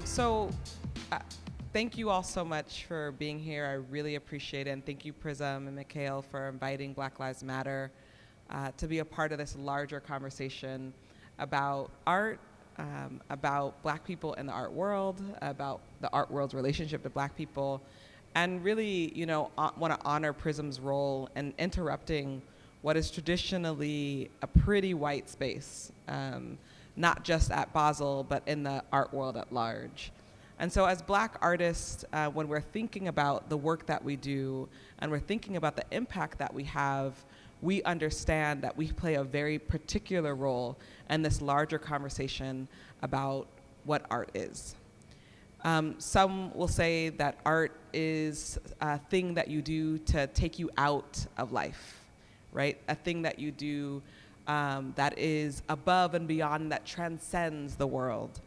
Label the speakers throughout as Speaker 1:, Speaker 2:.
Speaker 1: So thank you all so much for being here. I really appreciate it. And thank you, Prizm and Mikhail, for inviting Black Lives Matter to be a part of this larger conversation about art, about Black people in the art world, about the art world's relationship to Black people, and really, want to honor Prizm's role in interrupting what is traditionally a pretty white space, not just at Basel, but in the art world at large. And so as Black artists, when we're thinking about the work that we do and we're thinking about the impact that we have, we understand that we play a very particular role in this larger conversation about what art is. Some will say that art is a thing that you do to take you out of life, right? A thing that you do that is above and beyond, that transcends the world.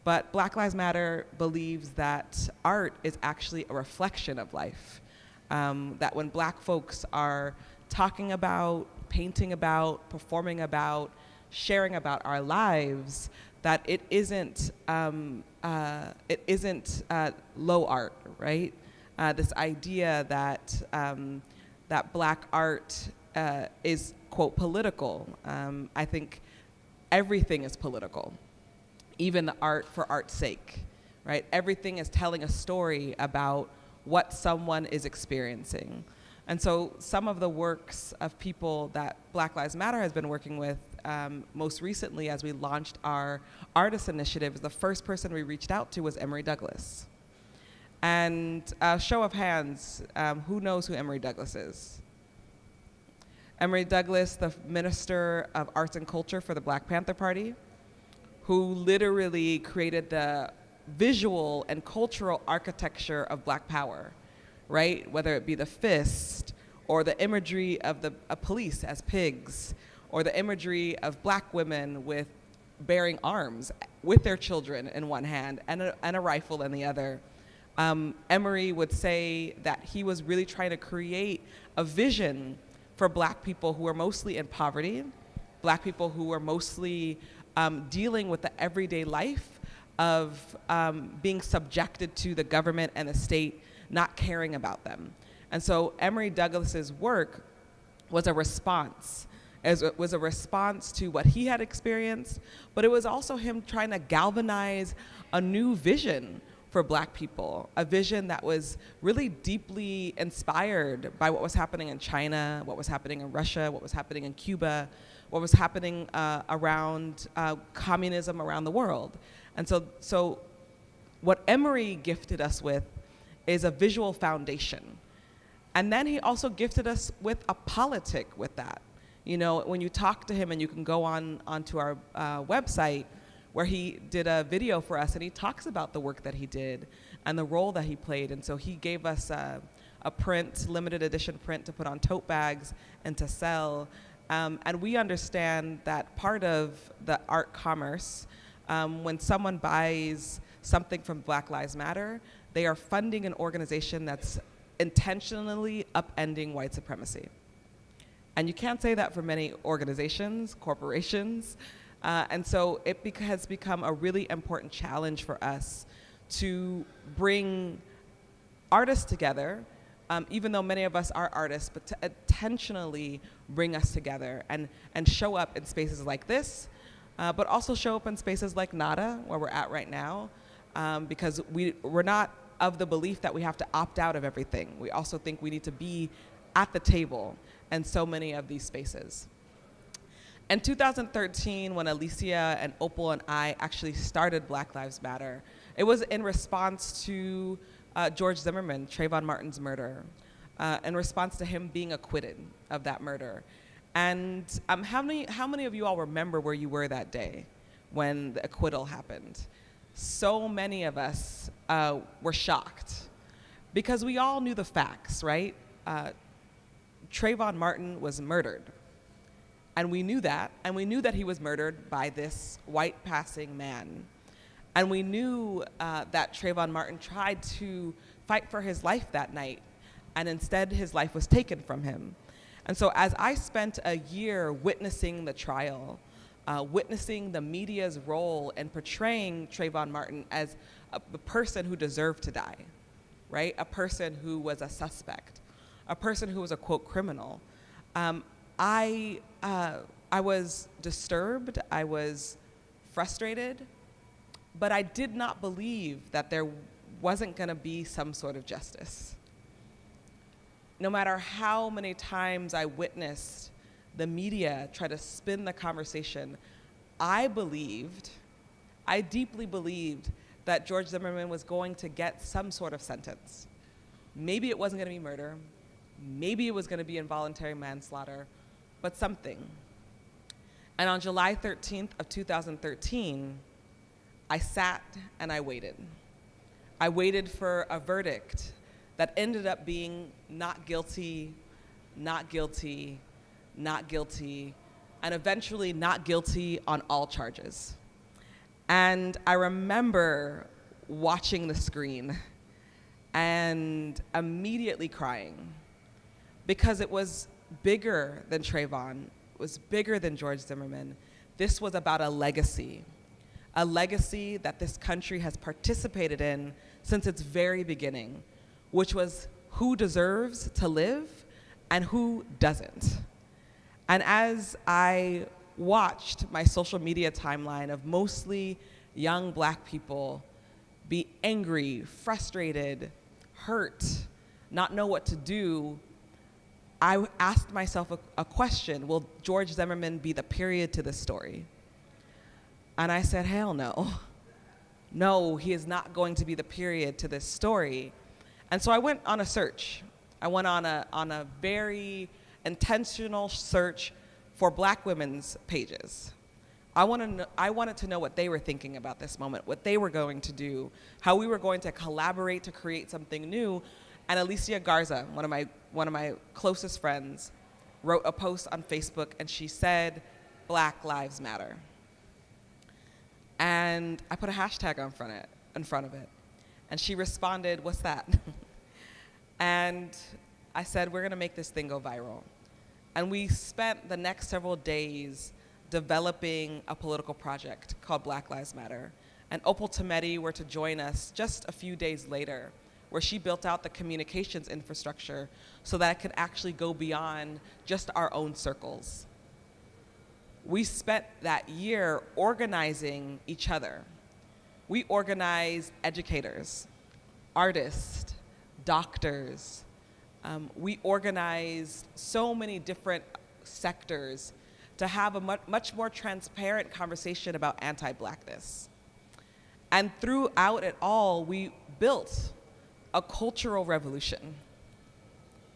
Speaker 1: But Black Lives Matter believes that art is actually a reflection of life. That when Black folks are talking about, painting about, performing about, sharing about our lives, that it isn't low art, right? This idea that that Black art is, quote, political. I think everything is political, even the art for art's sake, right? Everything is telling a story about what someone is experiencing. And so some of the works of people that Black Lives Matter has been working with, most recently as we launched our artist initiative, the first person we reached out to was Emory Douglas. And show of hands, who knows who Emory Douglas is? Emory Douglas, the Minister of Arts and Culture for the Black Panther Party, who literally created the visual and cultural architecture of Black power, right? Whether it be the fist, or the imagery of the police as pigs, or the imagery of Black women with bearing arms with their children in one hand and a rifle in the other. Emory would say that he was really trying to create a vision for Black people who are mostly in poverty, Black people who are mostly dealing with the everyday life of being subjected to the government and the state not caring about them. And so Emory Douglas's work was a response. It was a response to what he had experienced, but it was also him trying to galvanize a new vision for Black people, a vision that was really deeply inspired by what was happening in China, what was happening in Russia, what was happening in Cuba, what was happening around communism around the world. And so what Emory gifted us with is a visual foundation. And then he also gifted us with a politic with that. When you talk to him, and you can go onto our website, where he did a video for us, and he talks about the work that he did and the role that he played. And so he gave us a print, limited edition print, to put on tote bags and to sell. And we understand that part of the art commerce, when someone buys something from Black Lives Matter, they are funding an organization that's intentionally upending white supremacy. And you can't say that for many organizations, corporations. And so it has become a really important challenge for us to bring artists together, even though many of us are artists, but to intentionally bring us together and show up in spaces like this, but also show up in spaces like NADA, where we're at right now, because we're not of the belief that we have to opt out of everything. We also think we need to be at the table in so many of these spaces. In 2013, when Alicia and Opal and I actually started Black Lives Matter, it was in response to George Zimmerman, Trayvon Martin's murder, in response to him being acquitted of that murder. And how many of you all remember where you were that day when the acquittal happened? So many of us were shocked, because we all knew the facts, right? Trayvon Martin was murdered. And we knew that, and we knew that he was murdered by this white passing man. And we knew that Trayvon Martin tried to fight for his life that night, and instead his life was taken from him. And so as I spent a year witnessing the trial, witnessing the media's role in portraying Trayvon Martin as the person who deserved to die, right? A person who was a suspect, a person who was a, quote, criminal. I was disturbed, I was frustrated, but I did not believe that there wasn't gonna be some sort of justice. No matter how many times I witnessed the media try to spin the conversation, I deeply believed that George Zimmerman was going to get some sort of sentence. Maybe it wasn't gonna be murder, maybe it was gonna be involuntary manslaughter, but something. And on July 13th of 2013, I sat and I waited. I waited for a verdict that ended up being not guilty, not guilty, not guilty, and eventually not guilty on all charges. And I remember watching the screen and immediately crying because it was bigger than Trayvon, it was bigger than George Zimmerman. This was about a legacy that this country has participated in since its very beginning, which was who deserves to live and who doesn't. And as I watched my social media timeline of mostly young Black people be angry, frustrated, hurt, not know what to do, I asked myself a question: will George Zimmerman be the period to this story? And I said, hell no. No, he is not going to be the period to this story. And so I went on a search. I went on a very intentional search for Black women's pages. I wanted to know what they were thinking about this moment, what they were going to do, how we were going to collaborate to create something new. And Alicia Garza, one of my closest friends, wrote a post on Facebook, and she said, "Black Lives Matter." And I put a hashtag in front of it. And she responded, "What's that?" And I said, "We're gonna make this thing go viral." And we spent the next several days developing a political project called Black Lives Matter. And Opal Tometi were to join us just a few days later, where she built out the communications infrastructure so that it could actually go beyond just our own circles. We spent that year organizing each other. We organized educators, artists, doctors. We organized so many different sectors to have a much more transparent conversation about anti-Blackness. And throughout it all, we built a cultural revolution.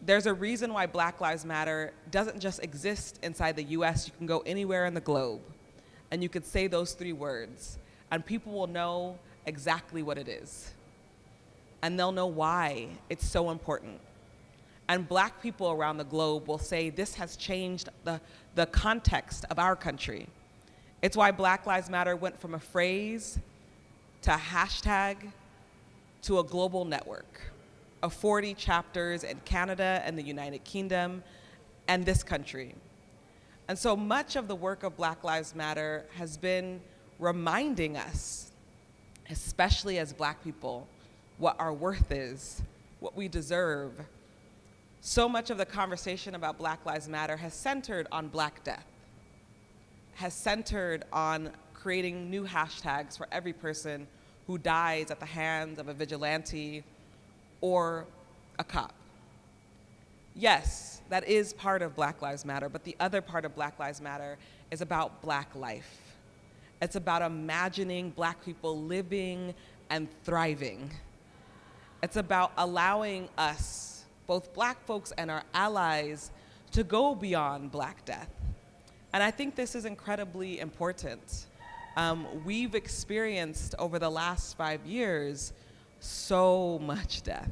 Speaker 1: There's a reason why Black Lives Matter doesn't just exist inside the US. You can go anywhere in the globe and you could say those 3 words and people will know exactly what it is. And they'll know why it's so important. And Black people around the globe will say this has changed the context of our country. It's why Black Lives Matter went from a phrase to a hashtag to a global network of 40 chapters in Canada and the United Kingdom and this country. And so much of the work of Black Lives Matter has been reminding us, especially as Black people, what our worth is, what we deserve. So much of the conversation about Black Lives Matter has centered on Black death, has centered on creating new hashtags for every person who dies at the hands of a vigilante or a cop. Yes, that is part of Black Lives Matter, but the other part of Black Lives Matter is about Black life. It's about imagining Black people living and thriving. It's about allowing us, both Black folks and our allies, to go beyond Black death. And I think this is incredibly important. We've experienced over the last 5 years so much death.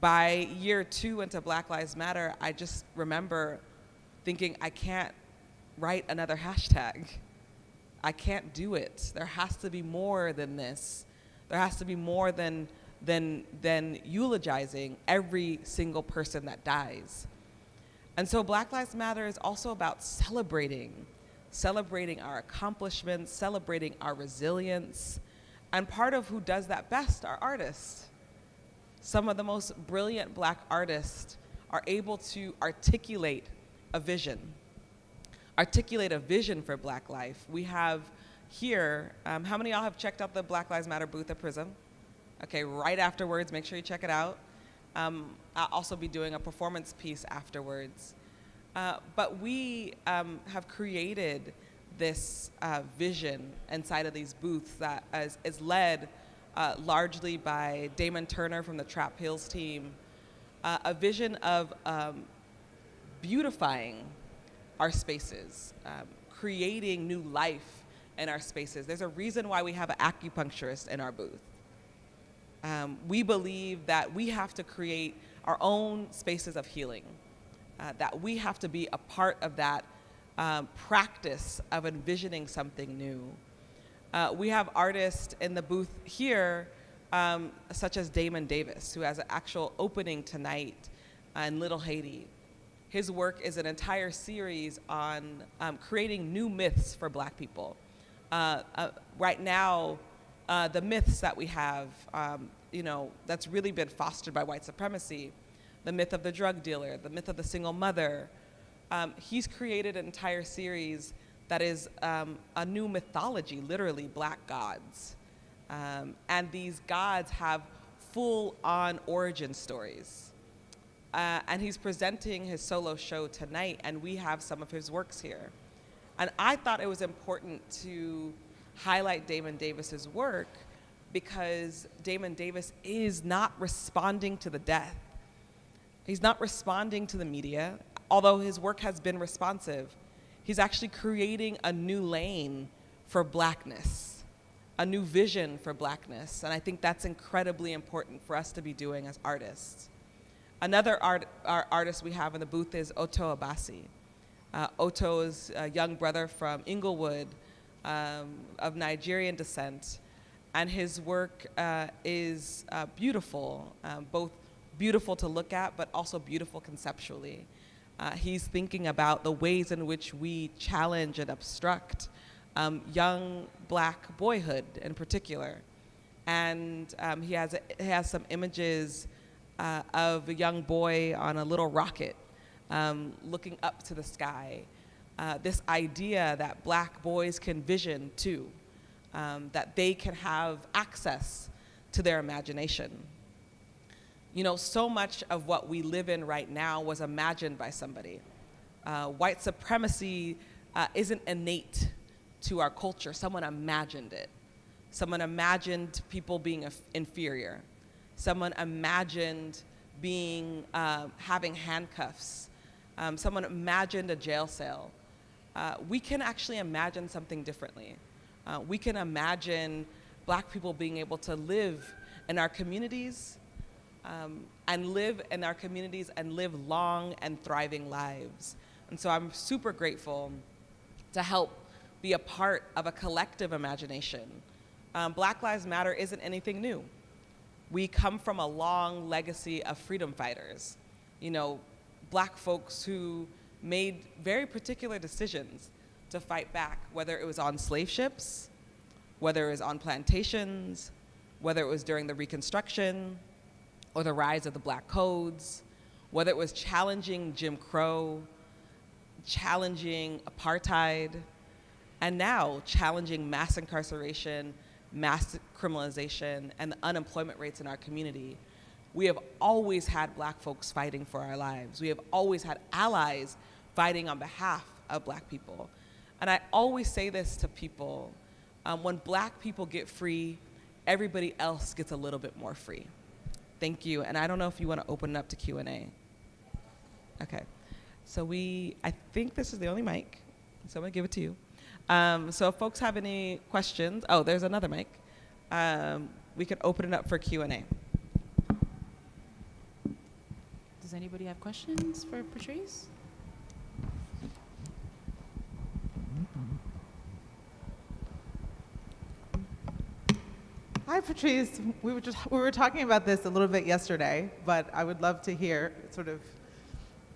Speaker 1: By year 2 into Black Lives Matter, I just remember thinking, I can't write another hashtag. I can't do it. There has to be more than this. There has to be more than eulogizing every single person that dies. And so Black Lives Matter is also about celebrating our accomplishments, celebrating our resilience, And part of who does that best are artists. Some of the most brilliant Black artists are able to articulate a vision for Black life. We have here, how many of y'all have checked out the Black Lives Matter booth at Prizm? Okay, right afterwards, make sure you check it out. I'll also be doing a performance piece afterwards. But we have created this vision inside of these booths that is led largely by Damon Turner from the Trap Hills team, a vision of beautifying our spaces, creating new life in our spaces. There's a reason why we have an acupuncturist in our booth. We believe that we have to create our own spaces of healing, that we have to be a part of that practice of envisioning something new. We have artists in the booth here, such as Damon Davis, who has an actual opening tonight in Little Haiti. His work is an entire series on creating new myths for Black people. Right now, the myths that we have, that's really been fostered by white supremacy, the myth of the drug dealer, the myth of the single mother. He's created an entire series that is a new mythology, literally Black gods. And these gods have full-on origin stories. And he's presenting his solo show tonight, and we have some of his works here. And I thought it was important to highlight Damon Davis's work because Damon Davis is not responding to the death. He's not responding to the media, although his work has been responsive. He's actually creating a new lane for Blackness, a new vision for Blackness, and I think that's incredibly important for us to be doing as artists. Another artist we have in the booth is Otto Abasi. Otto is a young brother from Inglewood, of Nigerian descent, and his work is beautiful, both beautiful to look at, but also beautiful conceptually. He's thinking about the ways in which we challenge and obstruct young Black boyhood in particular. And he has some images of a young boy on a little rocket looking up to the sky. This idea that Black boys can vision too, that they can have access to their imagination. So much of what we live in right now was imagined by somebody. White supremacy isn't innate to our culture. Someone imagined it. Someone imagined people being inferior. Someone imagined having handcuffs. Someone imagined a jail cell. We can actually imagine something differently. We can imagine Black people being able to live in our communities and live long and thriving lives. And so I'm super grateful to help be a part of a collective imagination. Black Lives Matter isn't anything new. We come from a long legacy of freedom fighters. Black folks who made very particular decisions to fight back, whether it was on slave ships, whether it was on plantations, whether it was during the Reconstruction or the rise of the Black codes, whether it was challenging Jim Crow, challenging apartheid, and now challenging mass incarceration, mass criminalization, and the unemployment rates in our community. We have always had Black folks fighting for our lives. We have always had allies fighting on behalf of Black people. And I always say this to people, when Black people get free, everybody else gets a little bit more free. Thank you, and I don't know if you want to open it up to Q&A. Okay, so I think this is the only mic, so I'm gonna give it to you. So if folks have any questions, there's another mic. We can open it up for Q&A.
Speaker 2: Does anybody have questions for Patrisse?
Speaker 3: Hi, Patrisse. We were talking about this a little bit yesterday, but I would love to hear sort of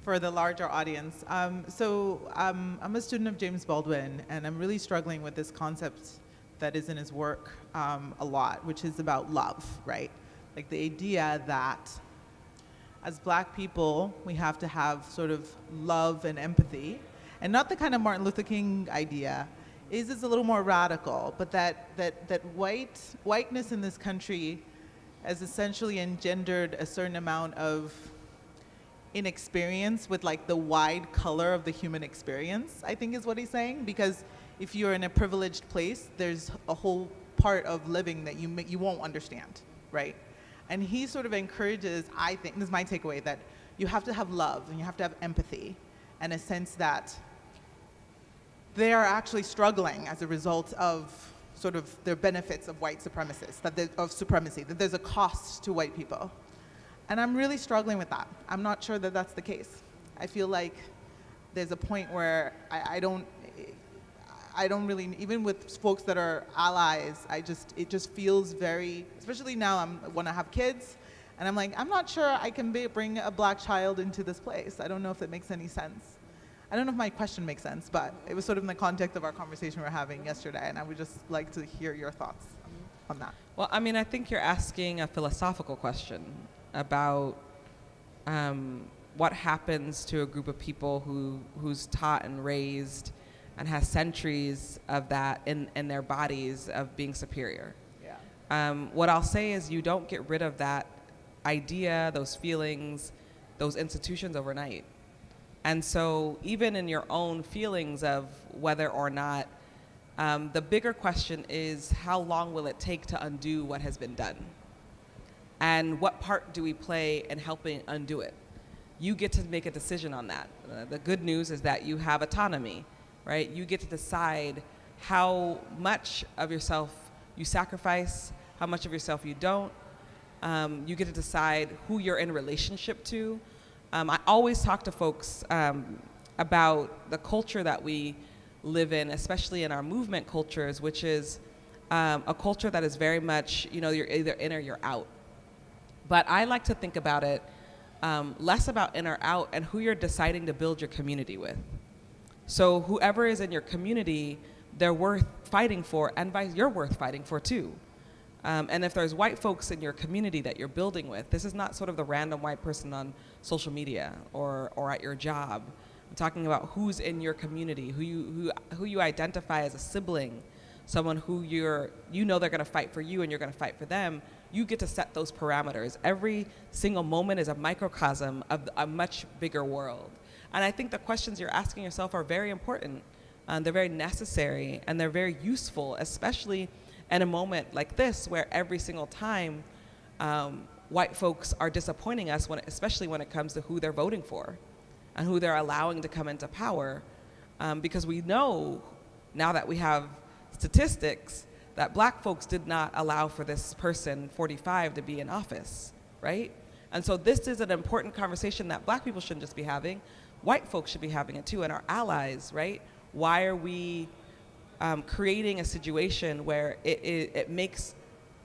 Speaker 3: for the larger audience. I'm a student of James Baldwin, and I'm really struggling with this concept that is in his work a lot, which is about love, right? Like the idea that as Black people, we have to have sort of love and empathy, and not the kind of Martin Luther King idea. It's a little more radical, but that whiteness in this country has essentially engendered a certain amount of inexperience with like the wide color of the human experience, I think is what he's saying. Because if you're in a privileged place, there's a whole part of living that you won't understand, right? And he sort of encourages, I think, this is my takeaway, that you have to have love and you have to have empathy, and a sense that they are actually struggling as a result of sort of their benefits of white supremacists, of supremacy, that there's a cost to white people. And I'm really struggling with that. I'm not sure that that's the case. I feel like there's a point where I don't really, even with folks that are allies, it just feels very, especially now when I have kids, and I'm like, I'm not sure I can bring a Black child into this place. I don't know if it makes any sense. I don't know if my question makes sense, but it was sort of in the context of our conversation we were having yesterday, and I would just like to hear your thoughts on that.
Speaker 1: Well, I mean, I think you're asking a philosophical question about what happens to a group of people who's taught and raised and has centuries of that in their bodies of being superior. Yeah. What I'll say is you don't get rid of that idea, those feelings, those institutions overnight. And so even in your own feelings of whether or not, the bigger question is how long will it take to undo what has been done? And what part do we play in helping undo it? You get to make a decision on that. The good news is that you have autonomy, right? You get to decide how much of yourself you sacrifice, how much of yourself you don't. You get to decide who you're in relationship to. I always talk to folks about the culture that we live in, especially in our movement cultures, which is a culture that is very much, you're either in or you're out. But I like to think about it less about in or out and who you're deciding to build your community with. So whoever is in your community, they're worth fighting for, and you're worth fighting for too. And if there's white folks in your community that you're building with, this is not sort of the random white person on social media or at your job. I'm talking about who's in your community, who you identify as a sibling, someone who you know they're gonna fight for you and you're gonna fight for them. You get to set those parameters. Every single moment is a microcosm of a much bigger world. And I think the questions you're asking yourself are very important. They're very necessary and they're very useful, especially in a moment like this where every single time white folks are disappointing us, especially when it comes to who they're voting for and who they're allowing to come into power. Because we know now that we have statistics that Black folks did not allow for this person, 45, to be in office, right? And so this is an important conversation that Black people shouldn't just be having, white folks should be having it too, and our allies, right? Why are we creating a situation where it makes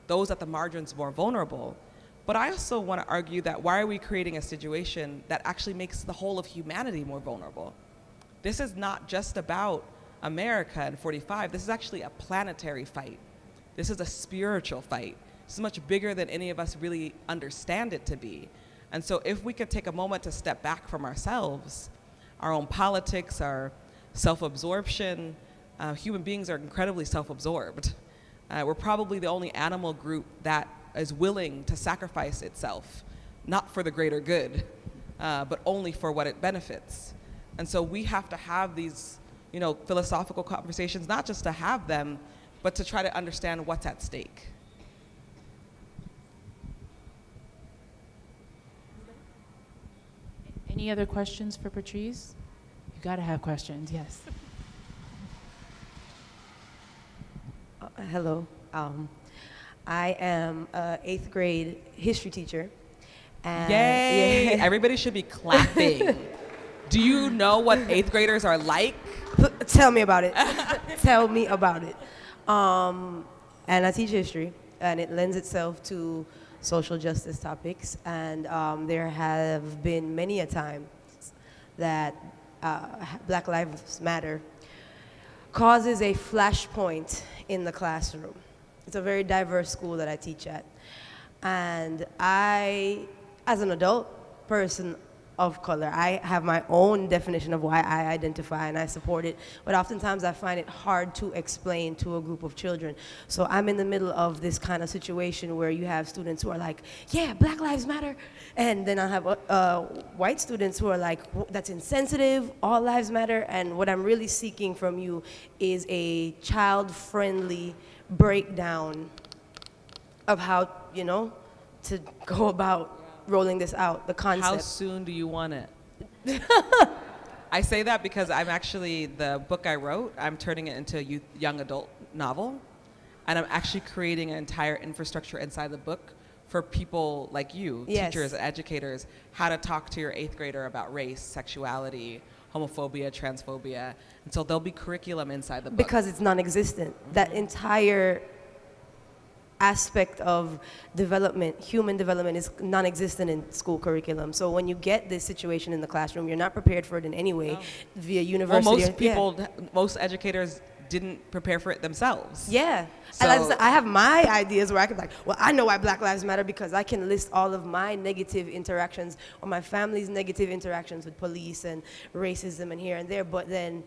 Speaker 1: those at the margins more vulnerable? But I also want to argue that why are we creating a situation that actually makes the whole of humanity more vulnerable? This is not just about America and 45. This is actually a planetary fight. This is a spiritual fight. This is much bigger than any of us really understand it to be. And so if we could take a moment to step back from ourselves, our own politics, our self-absorption, human beings are incredibly self-absorbed. We're probably the only animal group that is willing to sacrifice itself, not for the greater good, but only for what it benefits. And so we have to have these philosophical conversations, not just to have them, but to try to understand what's at stake.
Speaker 2: Any other questions for Patrisse? You gotta have questions, yes.
Speaker 4: Hello. I am an 8th grade history teacher. And
Speaker 1: Yay! Yeah. Everybody should be clapping. Do you know what 8th graders are like?
Speaker 4: Tell me about it. Tell me about it. And I teach history, and it lends itself to social justice topics. And there have been many a time that Black Lives Matter causes a flashpoint in the classroom. It's a very diverse school that I teach at. And I, as an adult person of color, I have my own definition of why I identify and I support it, but oftentimes I find it hard to explain to a group of children. So I'm in the middle of this kind of situation where you have students who are like, yeah, Black Lives Matter, and then I have white students who are like, that's insensitive, all lives matter, and what I'm really seeking from you is a child-friendly breakdown of how, you know, to go about rolling this out, the concept.
Speaker 1: How soon do you want it? I say that because I'm actually, the book I wrote, I'm turning it into a young adult novel. And I'm actually creating an entire infrastructure inside the book for people like you,
Speaker 4: yes.
Speaker 1: teachers and educators, how to talk to your 8th grader about race, sexuality, homophobia, transphobia. And so there'll be curriculum inside the book.
Speaker 4: Because it's non-existent. That entire aspect of development, human development, is non-existent in school curriculum. So when you get this situation in the classroom, you're not prepared for it in any way via university.
Speaker 1: Well, most people, most educators didn't prepare for it themselves.
Speaker 4: Yeah.
Speaker 1: So,
Speaker 4: and I have my ideas where I can be like, well, I know why Black Lives Matter because I can list all of my negative interactions or my family's negative interactions with police and racism and here and there, but then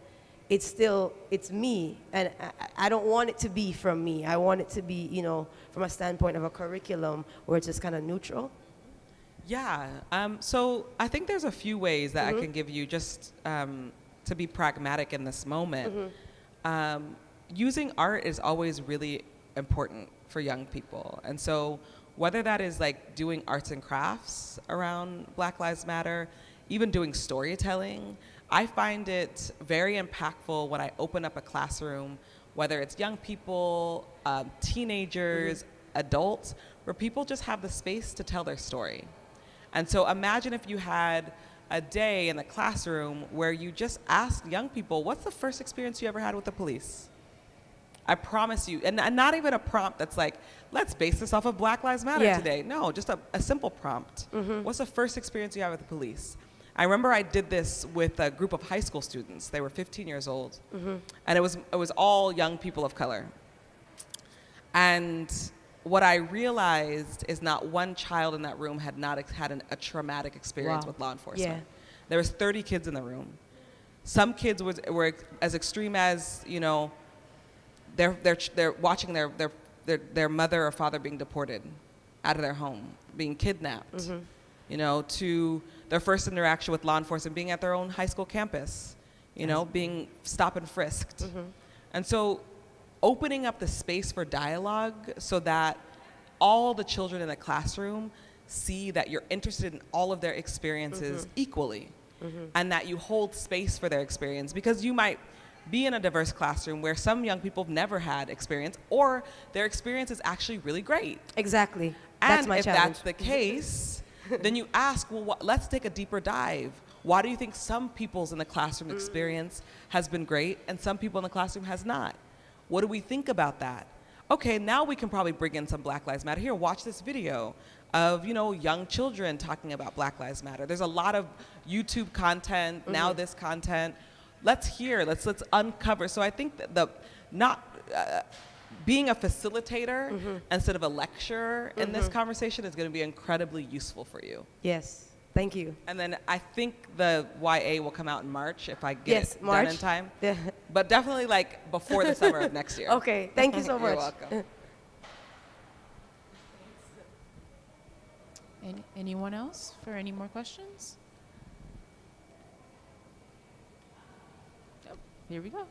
Speaker 4: it's me, and I don't want it to be from me. I want it to be, you know, from a standpoint of a curriculum where it's just kind of neutral.
Speaker 1: Yeah, so I think there's a few ways that I can give you just to be pragmatic in this moment. Using art is always really important for young people. And so whether that is like doing arts and crafts around Black Lives Matter, even doing storytelling, I find it very impactful when I open up a classroom, whether it's young people, teenagers, adults, where people just have the space to tell their story. And so imagine if you had a day in the classroom where you just asked young people, what's the first experience you ever had with the police? I promise you, and not even a prompt that's like, let's base this off of Black Lives Matter today. No, just a simple prompt. What's the first experience you had with the police? I remember I did this with a group of high school students. They were 15 years old, and it was all young people of color. And what I realized is not one child in that room had not had a traumatic experience with law enforcement. Yeah. There was 30 kids in the room. Some kids were as extreme as, you know, they're watching their mother or father being deported out of their home, being kidnapped, you know, to their first interaction with law enforcement being at their own high school campus, you know, being stopped and frisked. And so opening up the space for dialogue so that all the children in the classroom see that you're interested in all of their experiences equally, and that you hold space for their experience, because you might be in a diverse classroom where some young people have never had experience, or their experience is actually really great.
Speaker 4: Exactly.
Speaker 1: And
Speaker 4: that's my
Speaker 1: if
Speaker 4: challenge.
Speaker 1: that's the case, then you ask, well, let's take a deeper dive. Why do you think some people's in the classroom experience has been great and some people in the classroom has not? What do we think about that? Okay, now we can probably bring in some Black Lives Matter. Here, watch this video of, you know, young children talking about Black Lives Matter. There's a lot of YouTube content, now this content. Let's hear, let's uncover. So I think that being a facilitator instead of a lecturer in this conversation is going to be incredibly useful for you.
Speaker 4: Yes, thank you.
Speaker 1: And then I think the YA will come out in March if I get it done in time.
Speaker 4: Yeah.
Speaker 1: But definitely like before the summer of next year.
Speaker 4: Okay, thank you so much.
Speaker 1: You're welcome.
Speaker 2: Anyone else for any more questions? Oh, here we go.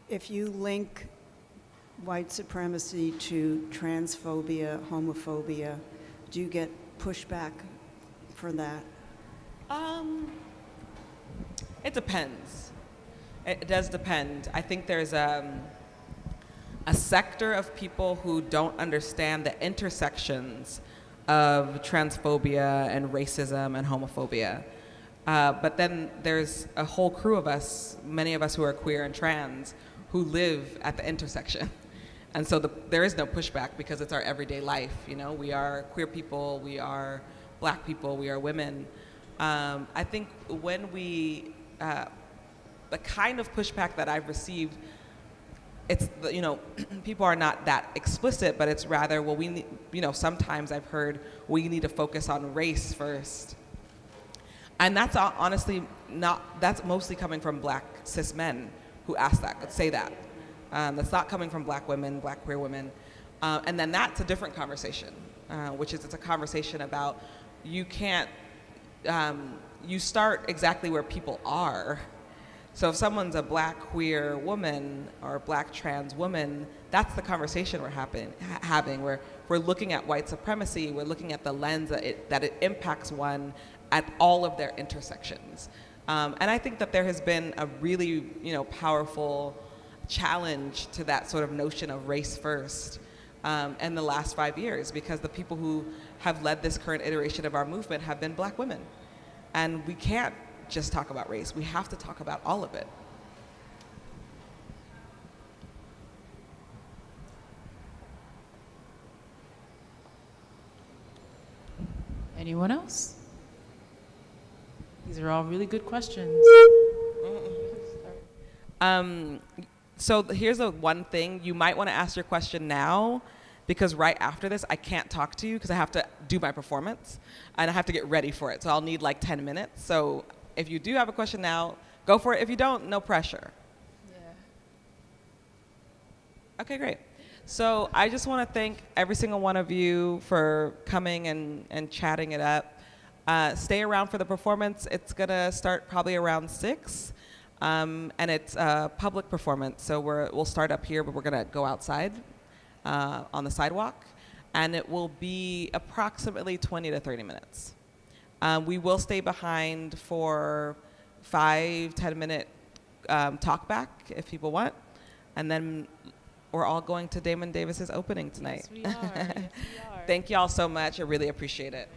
Speaker 5: If you link white supremacy to transphobia, homophobia, do you get pushback for that?
Speaker 1: It depends. It does depend. I think there's a sector of people who don't understand the intersections of transphobia and racism and homophobia. But then there's a whole crew of us, many of us who are queer and trans, who live at the intersection. And so there is no pushback because it's our everyday life. You know, we are queer people, we are Black people, we are women. I think when the kind of pushback that I've received, it's, people are not that explicit, but it's rather, well, we need, sometimes I've heard we need to focus on race first. And that's honestly that's mostly coming from black cis men who ask that, say that. That's not coming from black women, black queer women. And then that's a different conversation, which is it's a conversation about you can't, you start exactly where people are. So if someone's a black queer woman or a black trans woman, that's the conversation we're having. We're looking at white supremacy, we're looking at the lens that it impacts one at all of their intersections. And I think that there has been a really powerful challenge to that sort of notion of race first in the last 5 years, because the people who have led this current iteration of our movement have been black women. And we can't just talk about race. We have to talk about all of it.
Speaker 2: Anyone else? These are all really good questions.
Speaker 1: So here's one thing. You might want to ask your question now, because right after this, I can't talk to you because I have to do my performance and I have to get ready for it. So I'll need like 10 minutes. So if you do have a question now, go for it. If you don't, no pressure.
Speaker 2: Yeah.
Speaker 1: Okay, great. So I just want to thank every single one of you for coming and chatting it up. Stay around for the performance. It's going to start probably around 6. And it's a public performance. So we'll start up here, but we're going to go outside on the sidewalk. And it will be approximately 20 to 30 minutes. We will stay behind for 5-10 minute talk back if people want. And then we're all going to Damon Davis's opening tonight.
Speaker 2: Yes, we are. Yes, we are.
Speaker 1: Thank you all so much. I really appreciate it.